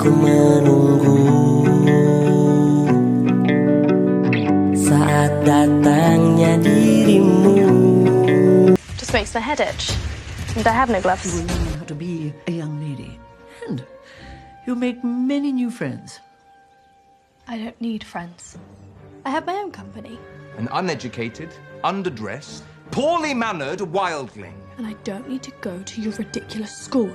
ko menunggu saat datangnya dirimu. Just makes the head itch. And I have no gloves. You will learn how to be a young lady. And you'll make many new friends. I don't need friends. I have my own company. An uneducated, underdressed, poorly mannered wildling. And I don't need to go to your ridiculous school.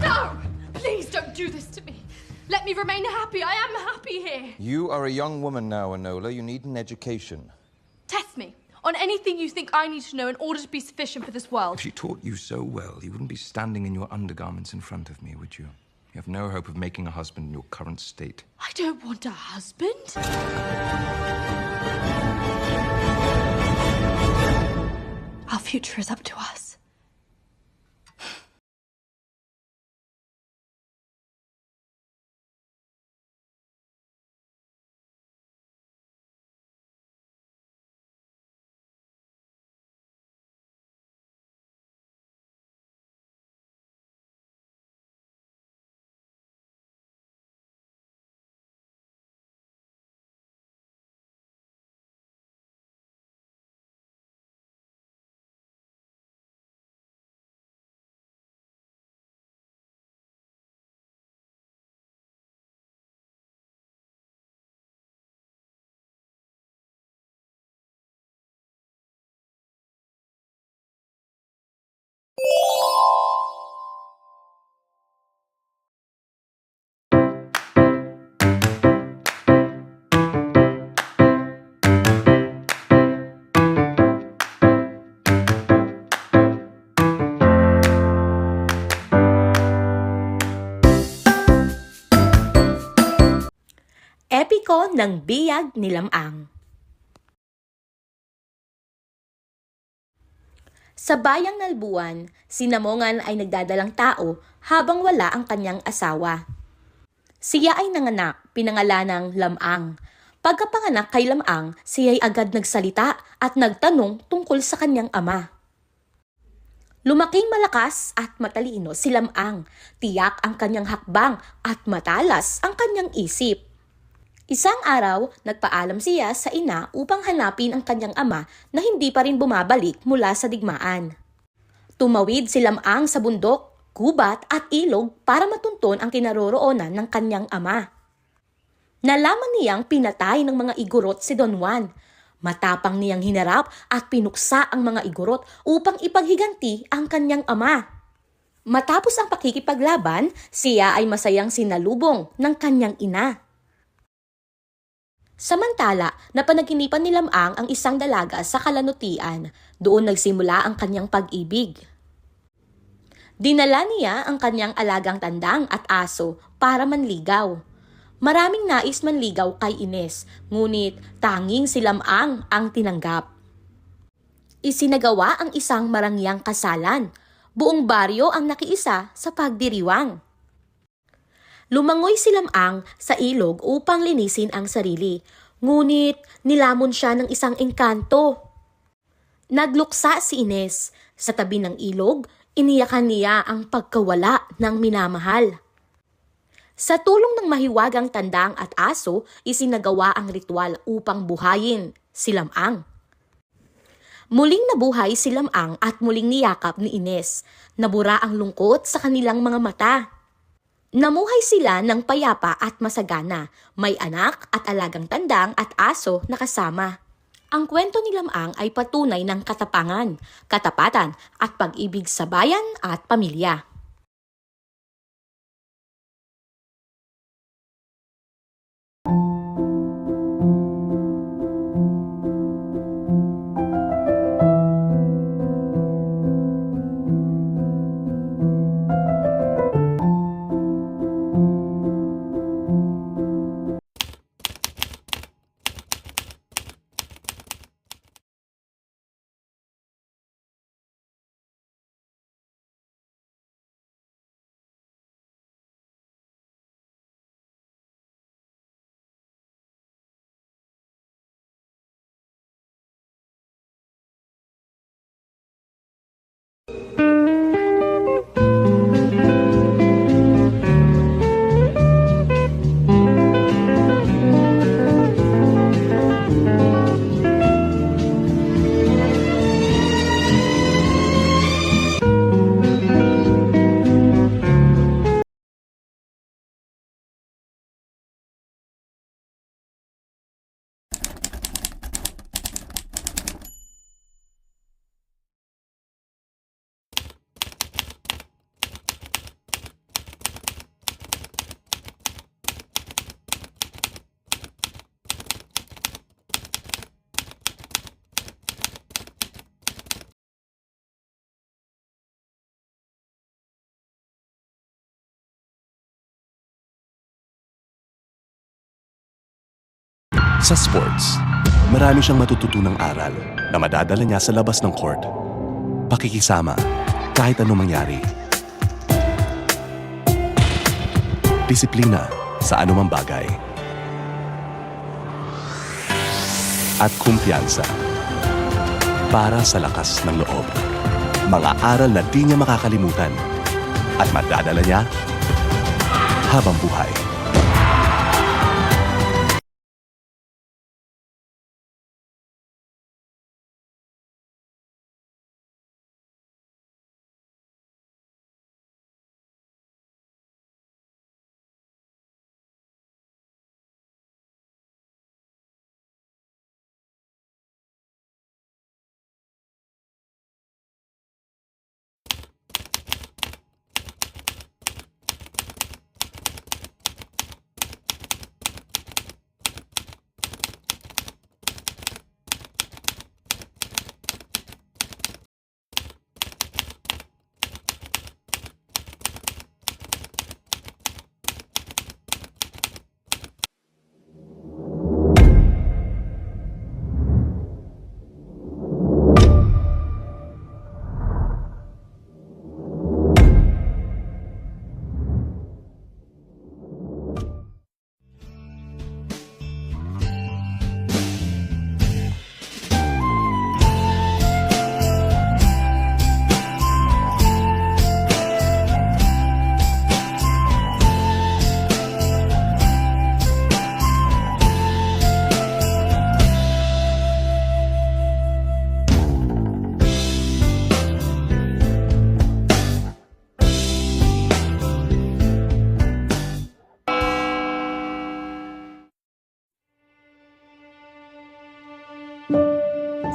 No! Please don't do this to me. Let me remain happy. I am happy here. You are a young woman now, Enola. You need an education. Test me on anything you think I need to know in order to be sufficient for this world. If she taught you so well, you wouldn't be standing in your undergarments in front of me, would you? You have no hope of making a husband in your current state. I don't want a husband. Our future is up to us. Epiko ng Biyag ni Lamang. Sa bayang Nalbuan, si Namongan ay nagdadalang tao habang wala ang kanyang asawa. Siya ay nanganak, pinangalanang Lamang. Pagkapanganak kay Lamang, siya ay agad nagsalita at nagtanong tungkol sa kanyang ama. Lumaking malakas at matalino si Lamang, tiyak ang kanyang hakbang at matalas ang kanyang isip. Isang araw, nagpaalam siya sa ina upang hanapin ang kanyang ama na hindi pa rin bumabalik mula sa digmaan. Tumawid si Lamang sa bundok, gubat at ilog para matunton ang kinaroroonan ng kanyang ama. Nalaman niyang pinatay ng mga igorot si Don Juan. Matapang niyang hinarap at pinuksa ang mga igorot upang ipaghiganti ang kanyang ama. Matapos ang pakikipaglaban, siya ay masayang sinalubong ng kanyang ina. Samantala, napanaginipan ni Lamang ang isang dalaga sa kalanutian. Doon nagsimula ang kanyang pag-ibig. Dinala niya ang kanyang alagang tandang at aso para manligaw. Maraming nais manligaw kay Ines, ngunit tanging si Lamang ang tinanggap. Isinagawa ang isang marangyang kasalan. Buong baryo ang nakiisa sa pagdiriwang. Lumangoy si Lamang sa ilog upang linisin ang sarili, ngunit nilamon siya ng isang engkanto. Nagluksa si Ines. Sa tabi ng ilog, iniyakan niya ang pagkawala ng minamahal. Sa tulong ng mahiwagang tandang at aso, isinagawa ang ritual upang buhayin si Lamang. Muling nabuhay si Lamang at muling niyakap ni Ines. Nabura ang lungkot sa kanilang mga mata. Namuhay sila ng payapa at masagana, may anak at alagang tandang at aso na kasama. Ang kwento ni Lamang ay patunay ng katapangan, katapatan at pag-ibig sa bayan at pamilya. Sa sports, marami siyang matututunang aral na madadala niya sa labas ng court. Pakikisama kahit anong mangyari. Disiplina sa anumang bagay. At kumpiyansa para sa lakas ng loob. Mga aral na di niya makakalimutan at madadala niya habang buhay.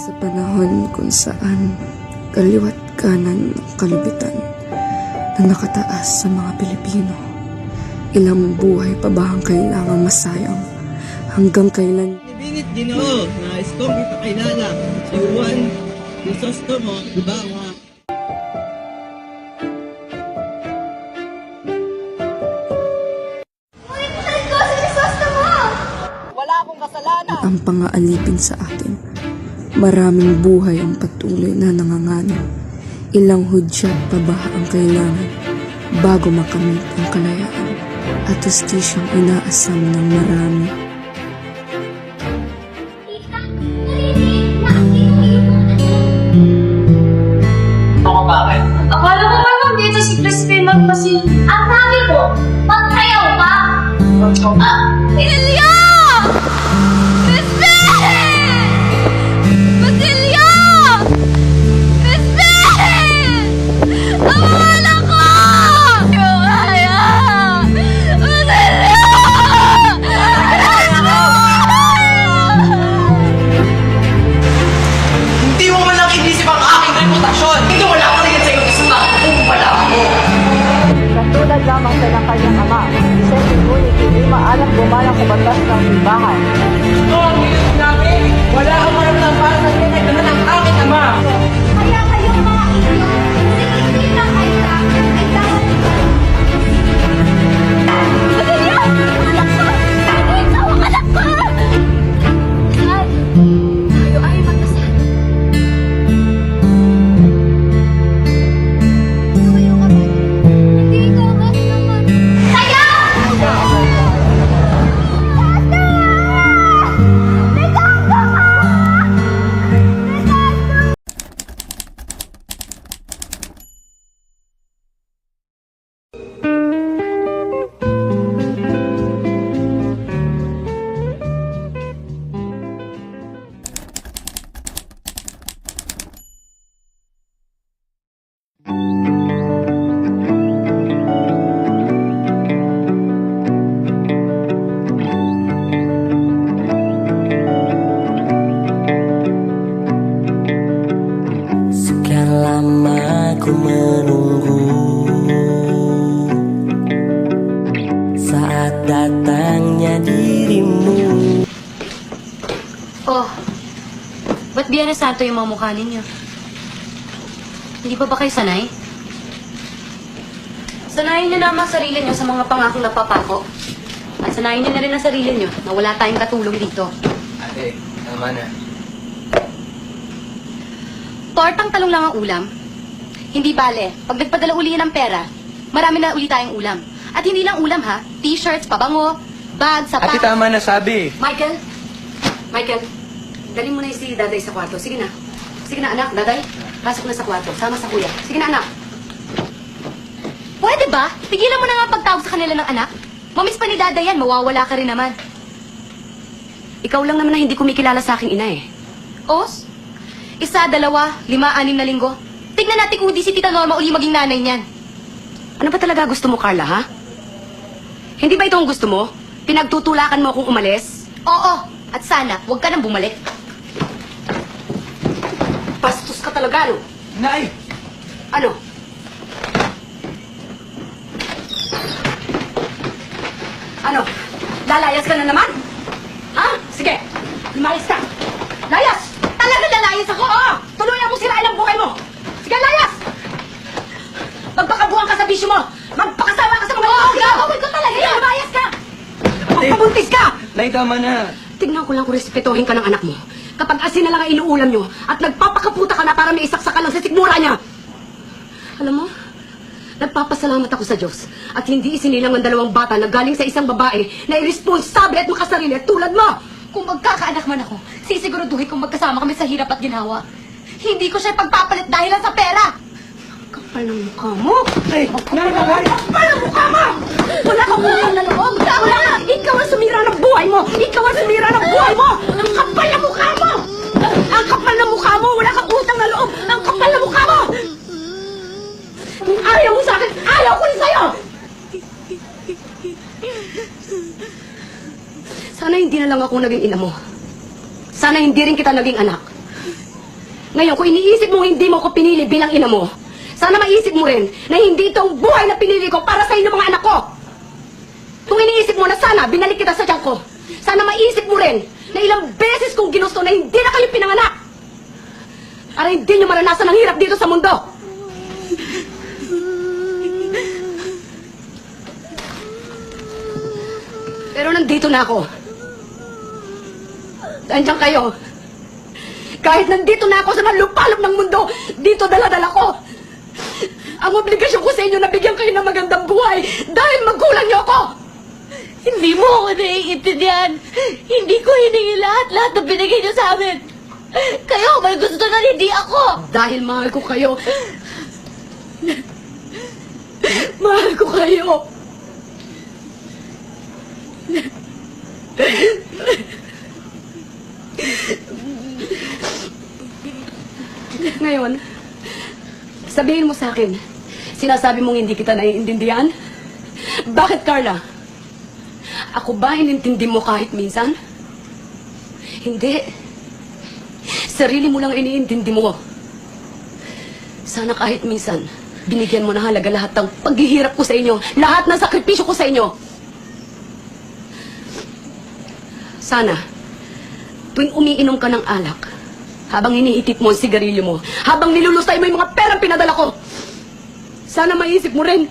Sa panahon kung saan kaliwat kanan ng kalupitan na nakataas sa mga Pilipino, ilang buhay pa ba ang kailangang masayang hanggang kailan? Ibingit Ginoo, nais kong ipakilala si Juan Crisostomo Ibarra. Wala akong kasalanan. Ang pang-aalipin sa atin. Maraming buhay ang patuloy na nanganganib. Ilang hudyat pa ba ang kailangan bago makamit ang kalayaan at justisyang inaasam ng marami? Bakit? Akala ko naman dito si Crispin magpasil. Ang sabi ko, magsayaw pa! Ilya! Crispin! Basilio! Crispin! Ang wala ko! Yung kaya! Basilio! Hindi mo man lang inisip ang aking reputasyon. Hindi wala ka rin sa iyong isang kung wala mo. Katulad lamang sa ng kanyang ama, isang ngunit hindi maalam gumalang sa batas ng simbahan. Ang hirap namin. Wala kang maramdaman para sa pinagdala ng aking ama. Kaya kayong mga inyo, sige lang kayo lang, ay dapat Basilio! Anak ko! Ikaw ang anak ko! Dad, tayo ay magkasal. Tayo kami. Hindi ka mas naman. Tayo! Sekian lama ku menunggu saat datangnya dirimu. Oh, ba't Biyernes Santo yung mga mukha ninyo? Hindi pa ba kayo sanay? Sanayin niyo naman sarili niyo sa mga pangakong napapako. At sanayin niyo na rin ang sarili niyo na wala tayong katulong dito. Ate, tama na. Tortang talong lang ang ulam. Hindi bale, pag nagpadala uli yan ng pera, marami na uli tayong ulam. At hindi lang ulam ha, t-shirts, pabango, bag, sapatos. Ate, tama na sabi. Michael, dali mo na yung si Daday sa kwarto. Sige na. Sige na, anak. Daday, pasok na sa kwarto. Sama sa kuya. Sige na, anak. Pwede ba? Pigilan mo na nga pagtawag sa kanila ng anak. Mamiss pa ni Daday yan, mawawala ka rin naman. Ikaw lang naman na hindi kumikilala sa aking ina eh. Os? 1, 2, 5, 6 na linggo. Tignan natin kung hindi si Tita Norma uli maging nanay niyan. Ano ba talaga gusto mo, Carla, ha? Hindi ba ito ang gusto mo? Pinagtutulakan mo akong umalis? Oo, at sana huwag ka nang bumalik. Bastos ka talaga, no? Nay! Ano? Ano? Lalayas ka na naman? Ha? Sige, lumayas ka. Layas! Talaga lalayas ako, oo! Tuluyan mo sirain ang buhay mo! Sige, layas! Magpakabuhan ka sa bisyo mo! Magpakasawa ka sa mga gagawin ko talaga yan! Lumayas ka! Magpabuntis ka! Nay, tama na. Tignan ko lang kung respetuhin ka ng anak mo. Kapag asin na lang ang inuulam nyo at nagpapakaputa ka na para may isaksa ka lang sa sikmura niya. Alam mo, nagpapasalamat ako sa Diyos at hindi isinilang ang 2 bata na galing sa isang babae na irresponsable at makasarili at tulad mo. Kung magkakaanak man ako, sisiguraduhin kong magkasama kami sa hirap at ginawa. Hindi ko siya pagpapalit dahil lang sa pera. Kapal ng mukha mo. Ay, nanay! Kapal ng mukha mo! Wala kang utang na loob. Wala ka. Ikaw ang sumira ng buhay mo. Ikaw ang sumira ng buhay mo. Ang kapal ng mukha mo. Ang kapal ng mukha mo. Wala kang utang na loob. Ang kapal ng mukha mo. Kung ayaw mo sa akin, ayaw ko rin sa'yo. Sana hindi na lang ako naging ina mo. Sana hindi rin kita naging anak. Ngayon, kung iniisip mo hindi mo ko pinili bilang ina mo, sana maisip mo rin na hindi itong buhay na pinili ko para sa inyo mga anak ko. Kung iniisip mo na sana binalik kita sa tiyan ko, sana maisip mo rin na ilang beses kong ginusto na hindi na kayo pinanganak. Para hindi nyo maranasan ang hirap dito sa mundo. Pero nandito na ako. Andiyan kayo. Kahit nandito na ako sa malupalop ng mundo, dito dala-dala ko. Ang obligasyon ko sa inyo na bigyan kayo ng magandang buhay dahil magulang niyo ako. Hindi mo ako naiintindihan. Hindi ko hiningi lahat na binigay niyo sa amin. Kayo, may gusto na hindi ako. Dahil mahal ko kayo. Mahal ko kayo. Ngayon, sabihin mo sa akin, sinasabi mong hindi kita naiintindihan? Bakit, Carla? Ako ba inintindi mo kahit minsan? Hindi. Sarili mo lang iniintindi mo. Sana kahit minsan, binigyan mo na halaga lahat ng paghihirap ko sa inyo, lahat ng sakripisyo ko sa inyo. Sana, tuwing umiinom ka ng alak, habang iniitip mo ang sigarilyo mo, habang nilulusay mo yung mga perang pinadala ko, sana maisip mo rin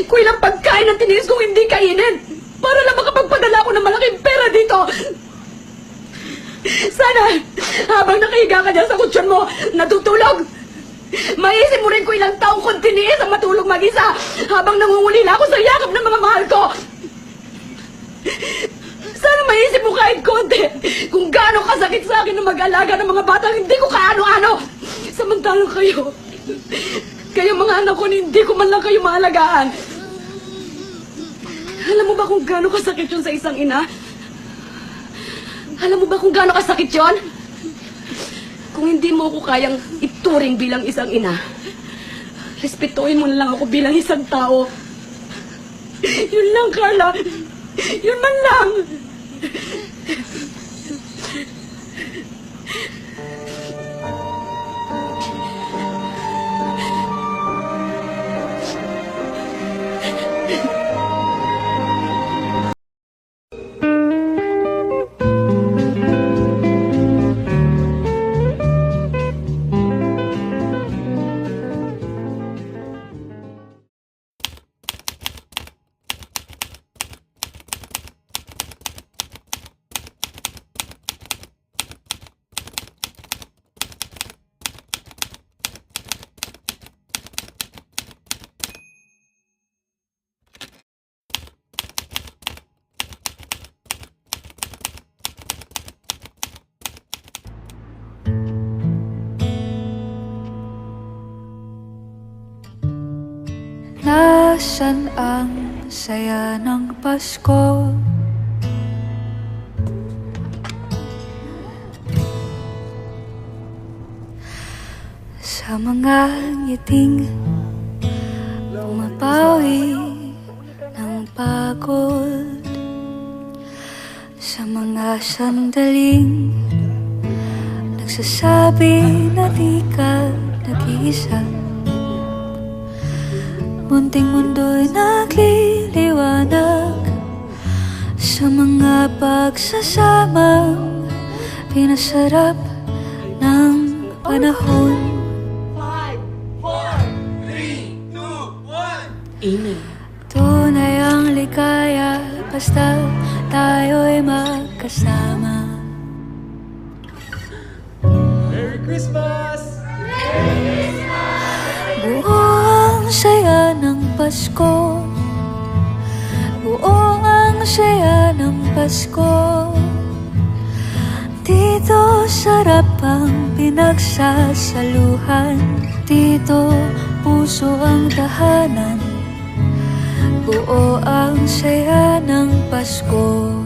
kung ilang pagkain ang tiniis kong hindi kainin para lang makapagpadala ako ng malaking pera dito. Sana, habang nakahiga ka dyan sa kutsyon mo, natutulog, maisip mo rin kung ilang taong kong tiniis ang matulog mag-isa habang nangungulila ako sa yakap ng mga mahal ko. Sana maisip mo kahit konti kung gaano kasakit sa akin na mag-alaga ng mga batang hindi ko kaano-ano. Samantalang kayo mga anak ko, hindi ko man lang kayo maalagaan. Alam mo ba kung gaano kasakit yun sa isang ina? Alam mo ba kung gaano kasakit yun? Kung hindi mo ako kayang ituring bilang isang ina, respetuhin mo na lang ako bilang isang tao. Yun lang, Carla. Yun man lang. Nasaan ang saya ng Pasko? Sa mga ngiting pumapawi ng pagod, sa mga sandaling nagsasabi na di ka nag-iisa. Munting mundo'y nagliliwanag sa mga pagsasamang pinasarap ng panahon. 5, 4, 3, 2, 1. Amen. Tunay ang ligaya basta tayo'y magkasama. Merry Christmas! Buo ang saya ng Pasko, buo ang saya ng Pasko. Dito sarap ang pinagsasaluhan, dito puso ang tahanan. Buo ang saya ng Pasko.